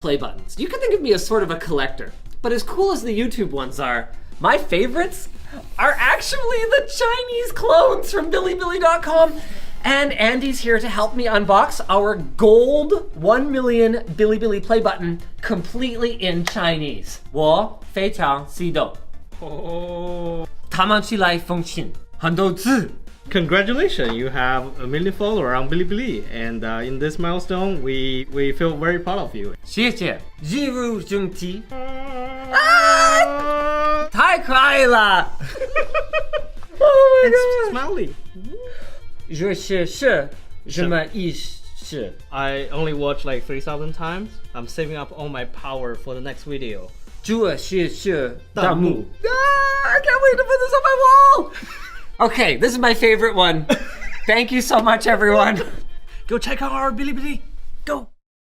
play buttons. You can think of me as sort of a collector, but as cool as the YouTube ones are, my favorites are actually the Chinese clones from Bilibili.com. And Andy's here to help me unbox our gold 1 million Bilibili play button completely in Chinese. 我非常激动。他们起来风情，很多字。 Congratulations, you have a million followers on Bilibili, and in this milestone, we feel very proud of you. 谢谢，一如兄弟。啊，太可爱了 ！Oh my god！ Smiley. 这是什么意思？ I only watched like 3,000 times. I'm saving up all my power for the next video. 这是弹幕。I can't wait to put this on my wall. Okay, this is my favorite one. Thank you so much, everyone. Go check out our Bilibili. Go.